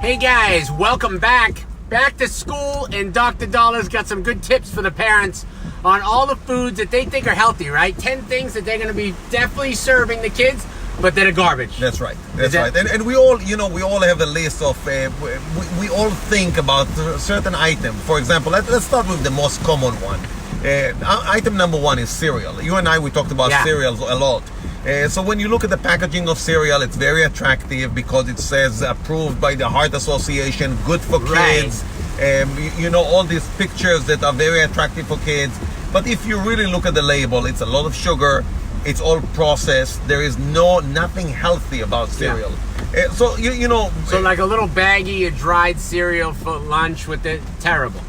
Hey guys, welcome back. Back to school, and Dr. Daller's got some good tips for the parents on all the foods that they think are healthy, right? 10 things that they're going to be definitely serving the kids, but that are garbage. That's right. That's right. And we all, we all have a list of, we all think about a certain item. For example, let's start with the most common one. Item number one is cereal. You and I, we talked about cereals a lot. So when you look at the packaging of cereal, it's very attractive because it says approved by the Heart Association, good for kids. All these pictures that are very attractive for kids. But if you really look at the label, it's a lot of sugar. It's all processed. There is nothing healthy about cereal. So so like a little baggie of dried cereal for lunch with it, terrible.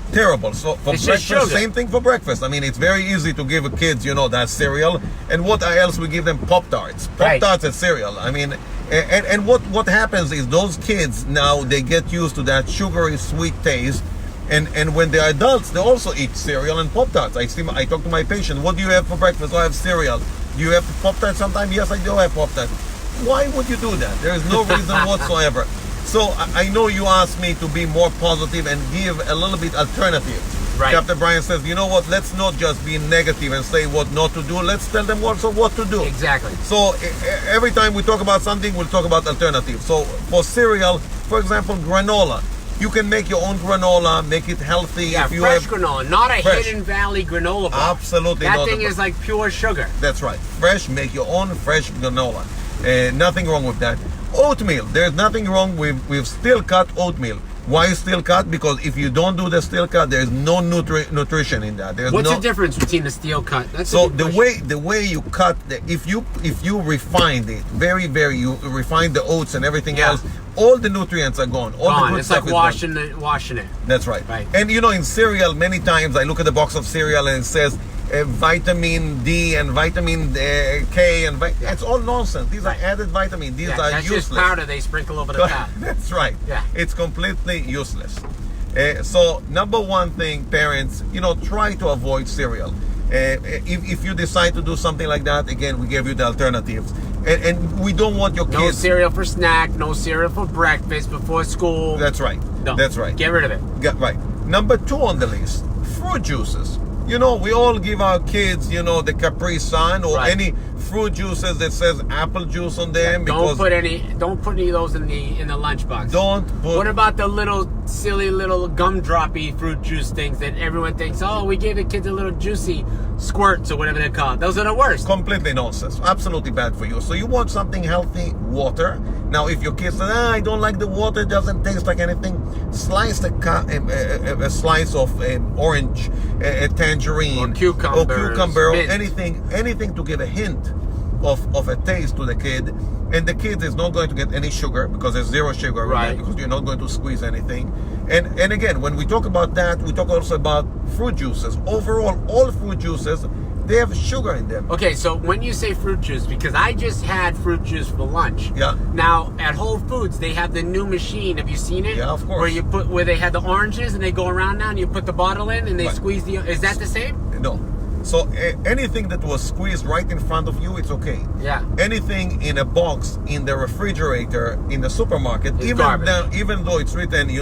So for breakfast, same thing for breakfast. I mean, it's very easy to give kids, that cereal. And what else we give them? Pop-Tarts. Pop-Tarts and cereal. I mean, and what happens is those kids now, they get used to that sugary sweet taste. And when they're adults, they also eat cereal and Pop-Tarts. I talk to my patient, what do you have for breakfast? I have cereal. Do you have Pop-Tarts sometime? Yes, I do have Pop-Tarts. Why would you do that? There is no reason whatsoever. So I know you asked me to be more positive and give a little bit alternatives. Right. Captain Brian says, you know what, let's not just be negative and say what not to do. Let's tell them also what to do. Exactly. So every time we talk about something, we'll talk about alternatives. So for cereal, for example, granola. You can make your own granola, make it healthy. Yeah, if you fresh have granola, not a Hidden Valley granola bar. Absolutely that not. That thing is like pure sugar. That's right. Fresh, make your own fresh granola. Nothing wrong with that. Oatmeal. There's nothing wrong with steel cut oatmeal. Why steel cut? Because if you don't do the steel cut, there's no nutrition in that. What's the difference between the steel cut? That's so the way you cut, if you refine it, you refine the oats and everything else, all the nutrients are gone. All the good it's stuff like washing it. That's right. And in cereal, many times I look at the box of cereal and it says vitamin D and vitamin K and it's all nonsense. These are added vitamins. These are that's useless. Just powder they sprinkle over the top. That's right. Yeah. It's completely useless. So number one thing, parents, try to avoid cereal. If you decide to do something like that, again, we gave you the alternatives. And we don't want your kids... No cereal for snack, no cereal for breakfast, before school. That's right. No. That's right. Get rid of it. Right. Number two on the list, fruit juices. We all give our kids, the Capri Sun or any fruit juices that says apple juice on them. Don't put any of those in the lunchbox. Don't put... What about the little silly little gumdroppy fruit juice things that everyone thinks, oh, we gave the kids a little juicy squirts or whatever they're called? Those are the worst. Completely nonsense. Absolutely bad for you. So you want something healthy, water. Now, if your kids say, I don't like the water, it doesn't taste like anything, slice a slice of orange, a tangerine, or cucumber, or anything to give a hint of a taste to the kid. And the kid is not going to get any sugar because there's zero sugar, right? Because you're not going to squeeze anything. And again, when we talk about that, we talk also about fruit juices. Overall, all fruit juices, they have sugar in them. Okay, so when you say fruit juice, because I just had fruit juice for lunch. Yeah. Now at Whole Foods they have the new machine. Have you seen it? Yeah, of course. Where they had the oranges and they go around now and you put the bottle in and they squeeze the. Is that the same? No. So anything that was squeezed right in front of you, it's okay. Yeah. Anything in a box in the refrigerator in the supermarket, even though it's written,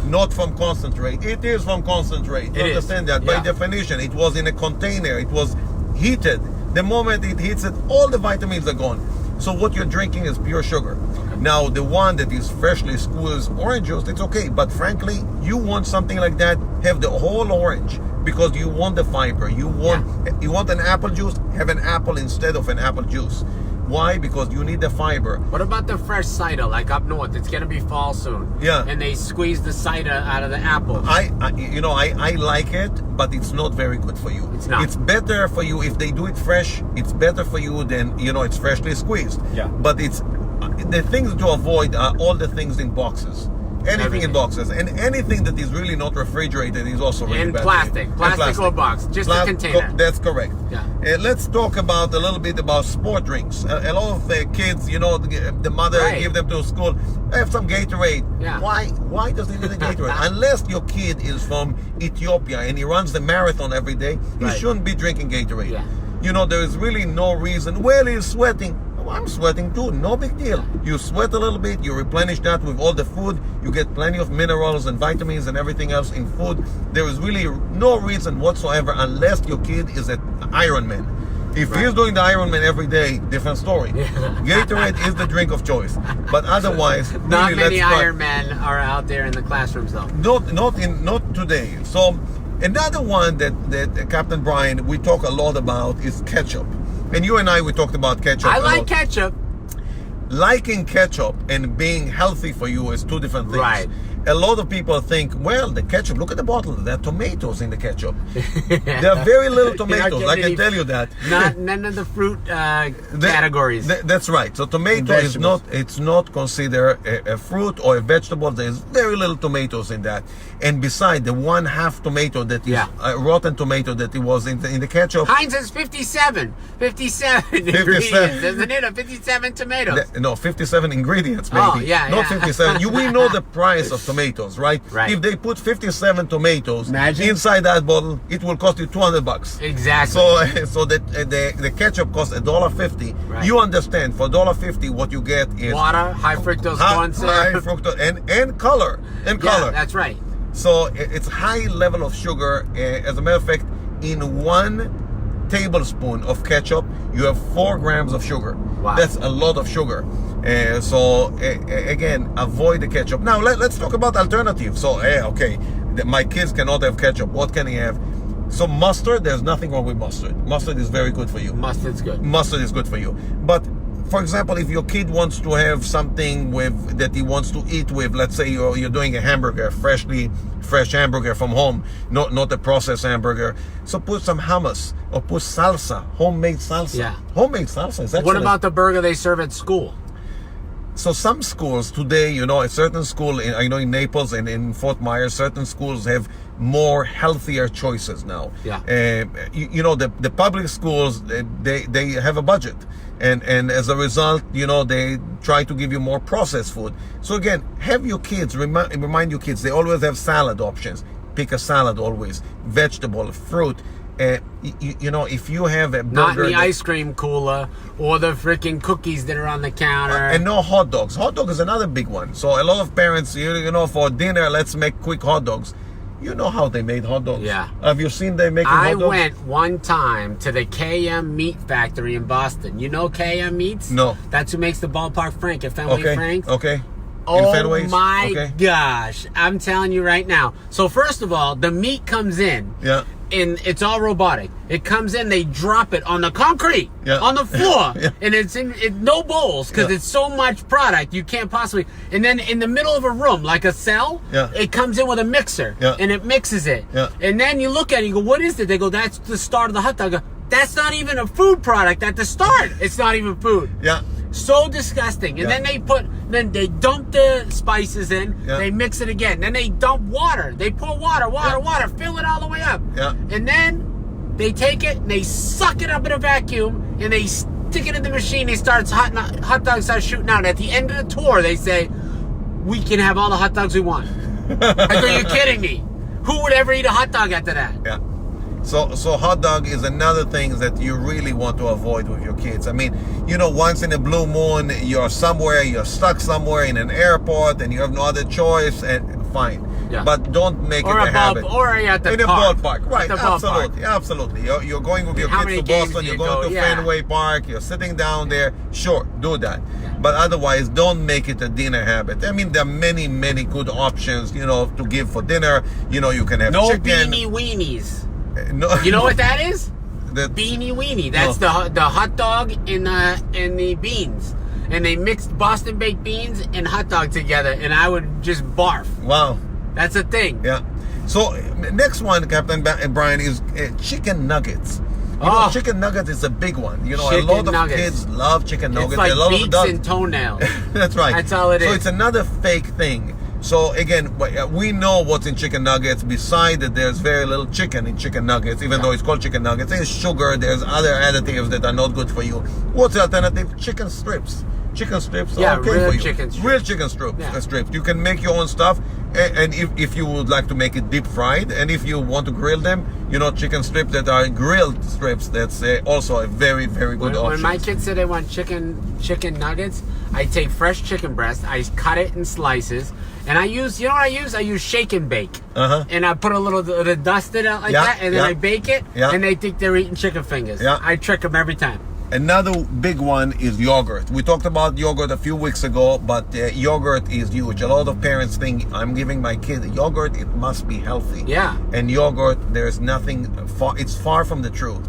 not from concentrate, it is from concentrate. You understand that? By definition, it was in a container. It was heated. The moment it heats it, all the vitamins are gone. So what you're drinking is pure sugar. Now, the one that is freshly squeezed orange juice, it's okay. But frankly, you want something like that, have the whole orange. Because you want the fiber. You want an apple juice, have an apple instead of an apple juice. Why? Because you need the fiber. What about the fresh cider, like up north? It's gonna be fall soon. Yeah. And they squeeze the cider out of the apples. I like it, but it's not very good for you. It's not. It's better for you if they do it fresh. It's better for you than it's freshly squeezed. Yeah. But it's the things to avoid are all the things in boxes. Anything in boxes, and anything that is really not refrigerated is also really bad. Plastic or box, just a container. That's correct. Yeah. Let's talk a little bit about sport drinks. A lot of kids, the mother give them to school. Have some Gatorade. Yeah. Why does he need a Gatorade? Unless your kid is from Ethiopia and he runs the marathon every day, he shouldn't be drinking Gatorade. Yeah. There is really no reason. Well, he's sweating. Oh, I'm sweating too, no big deal. You sweat a little bit, you replenish that with all the food, you get plenty of minerals and vitamins and everything else in food. There is really no reason whatsoever, unless your kid is an Ironman. If he's doing the Ironman every day, different story. Gatorade is the drink of choice. But otherwise, not many Ironmen are out there in the classrooms though. Not today. So another one that Captain Brian, we talk a lot about is ketchup. And you and I, we talked about ketchup. I like ketchup. Liking ketchup and being healthy for you is two different things. Right. A lot of people think, well, the ketchup, look at the bottle. There are tomatoes in the ketchup. There are very little tomatoes, I can tell you that. None of the fruit categories. That's right. So tomato is not considered a fruit or a vegetable. There's very little tomatoes in that. And beside the 1/2 tomato that is a rotten tomato that it was in the ketchup. Heinz is 57 ingredients, isn't it? 57 tomatoes. No, 57 ingredients maybe. Oh, yeah, not 57. We know the price of tomatoes, right? If they put 57 tomatoes inside that bottle, it will cost you $200. Exactly. So that the ketchup costs $1.50. Right. You understand, for $1.50 what you get is water, high fructose corn syrup, high fructose and color. Color. That's right. So it's high level of sugar. As a matter of fact, in 1 tablespoon of ketchup, you have 4 grams of sugar. Wow. That's a lot of sugar. So again, avoid the ketchup. Now let's talk about alternatives. So okay, my kids cannot have ketchup. What can he have? So mustard, there's nothing wrong with mustard. Mustard is very good for you. Mustard's good. Mustard is good for you. But for example, if your kid wants to have something that he wants to eat with, let's say you're doing a hamburger, fresh hamburger from home, not a processed hamburger. So put some hummus or put salsa, homemade salsa. Yeah. Homemade salsa is excellent. What about the burger they serve at school? So some schools today, a certain school, I know in Naples and in Fort Myers, certain schools have more healthier choices now. Yeah. The public schools, they have a budget. And as a result, they try to give you more processed food. So again, have your kids, remind your kids, they always have salad options. Pick a salad always. Vegetable, fruit. If you have a burger, not in the ice cream cooler or the freaking cookies that are on the counter, and no hot dogs. Hot dog is another big one. So a lot of parents, for dinner, let's make quick hot dogs. You know how they made hot dogs. Yeah. Have you seen them making hot dogs? I went one time to the KM Meat Factory in Boston. You know KM Meats? No. That's who makes the Ballpark Frank at Fenway Franks. Okay. Oh my gosh. I'm telling you right now. So first of all, the meat comes in. Yeah. And it's all robotic. It comes in, they drop it on the concrete, on the floor, and it's in no bowls because it's so much product you can't possibly. And then in the middle of a room, like a cell, it comes in with a mixer and it mixes it. And then you look at it, you go, "What is it?" They go, "That's the start of the hot dog." I go, "That's not even a food product at the start. It's not even food." Yeah. So disgusting. And then they dump the spices in, they mix it again. Then they dump water. They pour water, fill it all the way up. Yeah. And then they take it and they suck it up in a vacuum and they stick it in the machine. Hot dogs start shooting out. At the end of the tour, they say, "We can have all the hot dogs we want." I go, "You're kidding me. Who would ever eat a hot dog after that?" Yeah. So hot dog is another thing that you really want to avoid with your kids. I mean, once in a blue moon, you're stuck somewhere in an airport and you have no other choice, and fine. Yeah. But don't make it a habit. Or at the park. In a ballpark. Right, absolutely. Park. Absolutely. You're going with your kids to Boston, you're going to Fenway Park, you're sitting down there. Sure, do that. Yeah. But otherwise, don't make it a dinner habit. I mean, there are many, many good options, to give for dinner. You can have chicken. No beanie weenies. No. You know what that is? Beanie weenie. That's the hot dog and the beans. And they mixed Boston baked beans and hot dog together, and I would just barf. Wow. That's a thing. Yeah. So next one, Captain Brian, is chicken nuggets. Chicken nuggets is a big one. A lot of kids love chicken nuggets. It's like a lot beaks of adults. and toenails. That's right. That's all it is. So it's another fake thing. So again, we know what's in chicken nuggets. Besides that, there's very little chicken in chicken nuggets, even though it's called chicken nuggets. There's sugar, there's other additives that are not good for you. What's the alternative? Chicken strips. chicken strips Yeah, are okay real for you. chicken strips. Real chicken strips. Yeah. Strips. You can make your own stuff, and if you would like to make it deep fried, and if you want to grill them, chicken strips that are grilled strips. That's also a very, very good option. When my kids say they want chicken nuggets, I take fresh chicken breast, I cut it in slices, and I use, you know what I use? I use shake and bake. And I put a little the dust in it like that, and then I bake it, and they think they're eating chicken fingers. I trick them every time. Another big one is yogurt. We talked about yogurt a few weeks ago, but yogurt is huge. A lot of parents think, I'm giving my kid yogurt, it must be healthy. Yeah. And yogurt, there's nothing, it's far from the truth.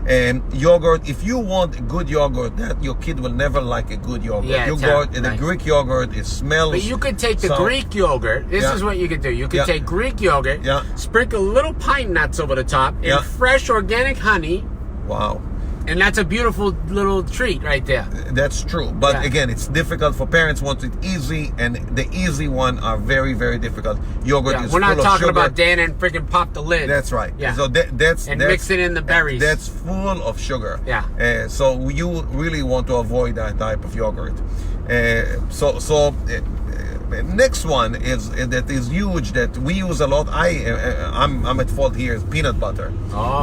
And yogurt, if you want good yogurt, that your kid will never like a good yogurt. The Greek yogurt, it smells. But you could take the Greek yogurt. This is what you could do. You could take Greek yogurt, sprinkle little pine nuts over the top, and fresh organic honey. Wow. And that's a beautiful little treat right there. That's true. But again, it's difficult for parents who want it easy, and the easy one are very, very difficult. Yogurt is full of sugar. We're not talking about Dan and freaking pop the lid. That's right. Yeah. So that's mix it in the berries. That's full of sugar. Yeah. So you really want to avoid that type of yogurt. Next one is that is huge that we use a lot. I'm at fault here is peanut butter,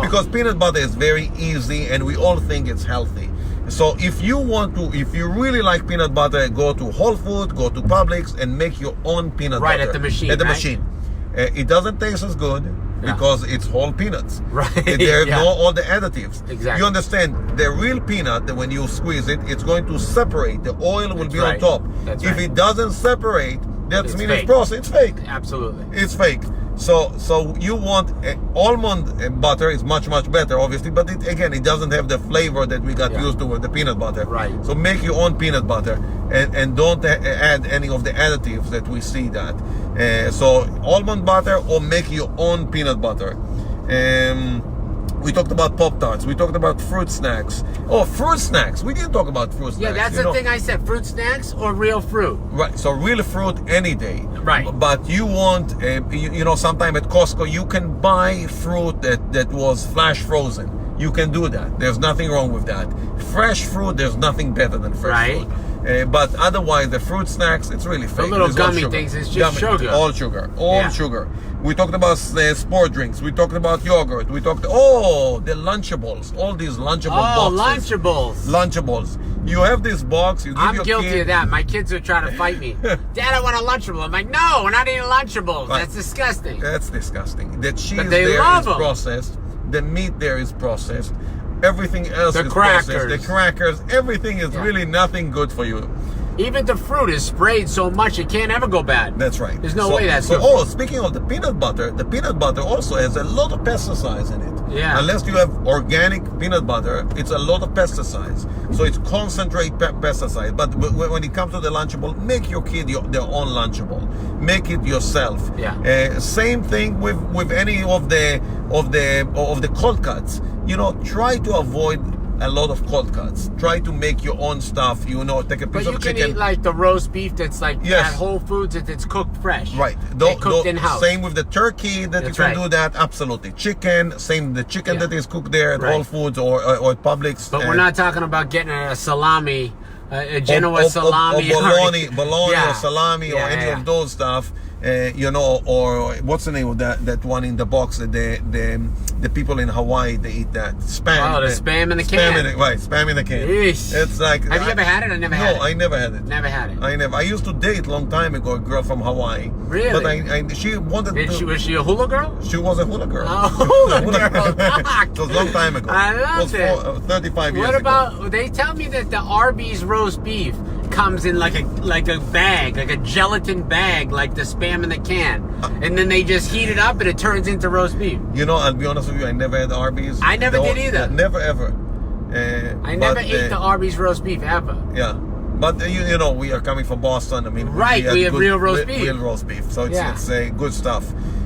because peanut butter is very easy and we all think it's healthy. So if you really like peanut butter, go to Whole Foods, go to Publix, and make your own peanut butter at the machine. Machine. It doesn't taste as good because it's whole peanuts. Right. There's no all the additives. Exactly. You understand? The real peanut, when you squeeze it, it's going to separate. The oil will be on top. If it doesn't separate, that means it's processed. It's fake. Absolutely. It's fake. So you want almond butter is much better, obviously, but it doesn't have the flavor that we got used to with the peanut butter. Right. So make your own peanut butter and don't add any of the additives that we see that. So almond butter or make your own peanut butter. We talked about Pop-Tarts. We talked about fruit snacks. Oh, fruit snacks. We didn't talk about fruit snacks. Yeah, that's the thing I said. Fruit snacks or real fruit. Right. So real fruit any day. Right. But you want, sometime at Costco, you can buy fruit that was flash frozen. You can do that. There's nothing wrong with that. Fresh fruit, there's nothing better than fresh fruit. But otherwise, the fruit snacks, it's really fake. The little gummy things, it's just sugar. All sugar. All sugar. We talked about sport drinks. We talked about yogurt. We talked, the Lunchables. All these Lunchable boxes. Lunchables. You have this box. You give I'm your guilty kid, of that. My kids are trying to fight me. Dad, I want a Lunchable. I'm like, no, we're not eating Lunchables. Right. That's disgusting. That's disgusting. The cheese but there is processed. The meat there is processed. Everything else is processed. The crackers. Everything is really nothing good for you. Even the fruit is sprayed so much it can't ever go bad. That's right. There's no way that's good. Speaking of the peanut butter also has a lot of pesticides in it. Yeah. Unless you have organic peanut butter, it's a lot of pesticides. So it's concentrate pesticides. But when it comes to the Lunchable, make your kid their own Lunchable. Make it yourself. Yeah. Same thing with any of the cold cuts. Try to avoid a lot of cold cuts. Try to make your own stuff. Take a piece of chicken. But you can eat like the roast beef that's like at Whole Foods it's cooked fresh. Right. Cooked in house. Same with the turkey that you can do that. Absolutely. Chicken. Same the chicken that is cooked there at Whole Foods or at Publix. But we're not talking about getting a salami, a Genoa salami, bologna or salami or any of those stuff. Or what's the name of that one in the box? The people in Hawaii, they eat that spam. Oh, the spam in the can. Spam in the can. Eesh. It's like. Have you ever had it? I never had it. No, I never had it. Never had it. I used to date a long time ago a girl from Hawaii. Really? But she wanted. Was she a hula girl? She was a hula girl. Oh, hula girl. It was a long time ago. I love it. 35 years ago. What about? Ago. They tell me that the Arby's roast beef comes in like a bag, like a gelatin bag, like the spam in the can, and then they just heat it up and it turns into roast beef. I'll be honest with you, I never had Arby's. I never did either. Never ever. I never ate the Arby's roast beef ever. Yeah, but we are coming from Boston. I mean, we have real roast beef. Real roast beef. So it's good stuff.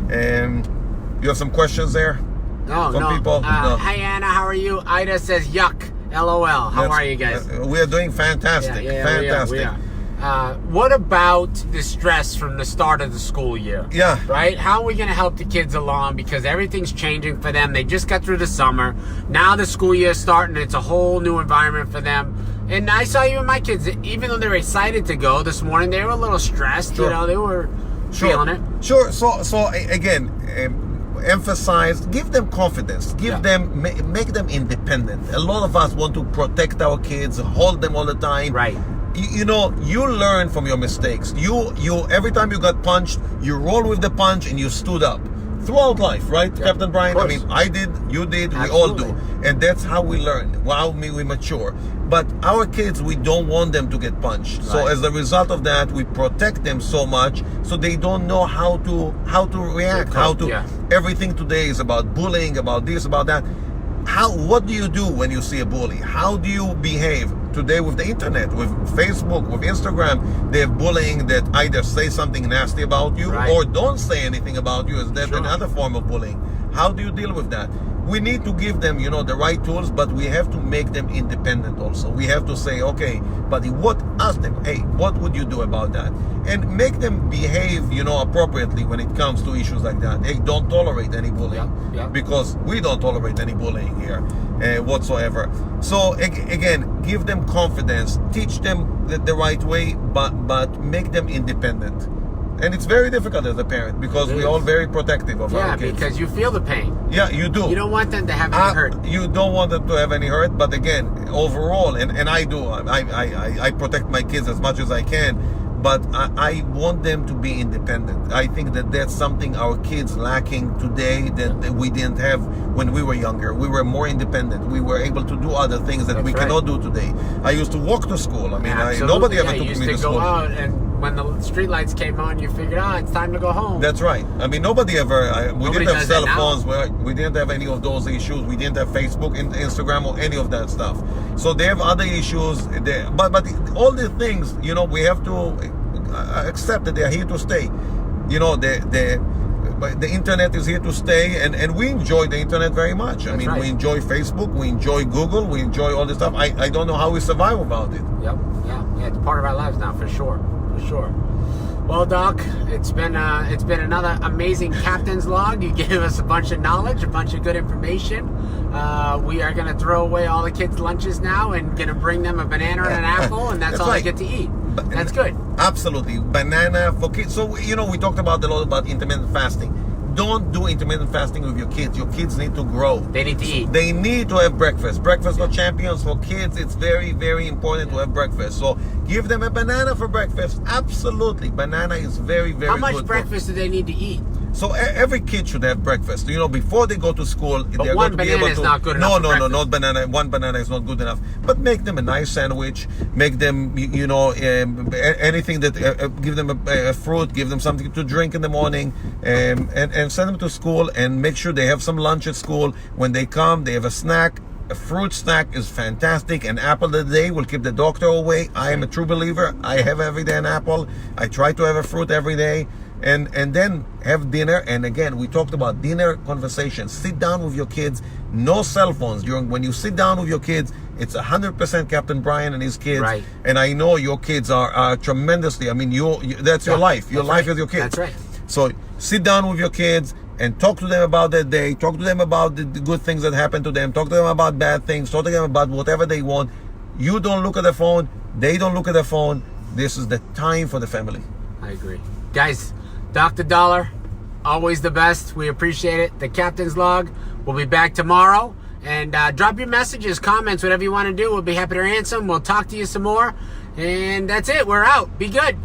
You have some questions there? No. People? No. Hi Anna, how are you? Ida says yuck. LOL. How are you guys? We are doing fantastic. Fantastic. We are. What about the stress from the start of the school year? Yeah. Right? How are we going to help the kids along? Because everything's changing for them. They just got through the summer. Now the school year is starting. It's a whole new environment for them. And I saw even my kids, even though they were excited to go this morning, they were a little stressed. Sure. You know, they were feeling it. Sure. So again, emphasize, give them confidence, make them independent. A lot of us want to protect our kids, hold them all the time. Right. You know, you learn from your mistakes. You every time you got punched, you roll with the punch and you stood up. Throughout life, right, Captain Brian? I mean, I did, you did, we all do. And that's how we learn, how we mature. But our kids, we don't want them to get punched. Right. So as a result of that, we protect them so much so they don't know how to react, everything today is about bullying, about this, about that. What do you do when you see a bully? How do you behave? Today with the internet, with Facebook, with Instagram, they have bullying that either say something nasty about you or don't say anything about you. Is that another form of bullying? How do you deal with that? We need to give them, the right tools, but we have to make them independent also. We have to say, okay, buddy, ask them, hey, what would you do about that? And make them behave, appropriately when it comes to issues like that. Hey, don't tolerate any bullying because we don't tolerate any bullying here whatsoever. So again, give them confidence, teach them the right way, but make them independent. And it's very difficult as a parent because we're all very protective of our kids. Yeah, because you feel the pain. Yeah, you do. You don't want them to have any hurt. You don't want them to have any hurt, but again, overall, and I do, I protect my kids as much as I can, but I want them to be independent. I think that that's something our kids lacking today that we didn't have when we were younger. We were more independent. We were able to do other things that we cannot do today. I used to walk to school. I mean, nobody ever took me to school. You used to go out, and when the street lights came on, you figured, it's time to go home. That's right. I mean, nobody ever, we didn't have cell phones. We didn't have any of those issues. We didn't have Facebook, Instagram, or any of that stuff. So they have other issues. But all the things, we have to accept that they are here to stay. The internet is here to stay, and we enjoy the internet very much. I mean, we enjoy Facebook, we enjoy Google, we enjoy all this stuff. I don't know how we survive without it. Yep. Yeah, it's part of our lives now, for sure. Well, Doc, it's been another amazing captain's log. You gave us a bunch of knowledge, a bunch of good information. We are going to throw away all the kids' lunches now and going to bring them a banana and an apple, and that's all they get to eat. That's good. Absolutely. Banana for kids. So, we talked a lot about intermittent fasting. Don't do intermittent fasting with your kids. Your kids need to grow. They need to eat. They need to have breakfast. Breakfast for champions. For kids, it's very, very important to have breakfast. So give them a banana for breakfast. Absolutely. Banana is very, very good. How much breakfast do they need to eat? So every kid should have breakfast. Before they go to school, they're going to be able to. One banana is not good enough. No, not banana. One banana is not good enough. But make them a nice sandwich. Make them, anything that give them a fruit. Give them something to drink in the morning, and send them to school. And make sure they have some lunch at school. When they come, they have a snack. A fruit snack is fantastic. An apple a day will keep the doctor away. I am a true believer. I have every day an apple. I try to have a fruit every day. And then have dinner. And again, we talked about dinner conversations. Sit down with your kids. No cell phones. When you sit down with your kids, it's 100% Captain Brian and his kids. Right. And I know your kids are tremendously. I mean, that's your life. Your life is your kids. That's right. So sit down with your kids and talk to them about their day. Talk to them about the good things that happen to them. Talk to them about bad things. Talk to them about whatever they want. You don't look at the phone. They don't look at the phone. This is the time for the family. I agree. Guys, Dr. Daller, always the best. We appreciate it. The Captain's Log. We'll be back tomorrow. And drop your messages, comments, whatever you want to do. We'll be happy to answer them. We'll talk to you some more. And that's it. We're out. Be good.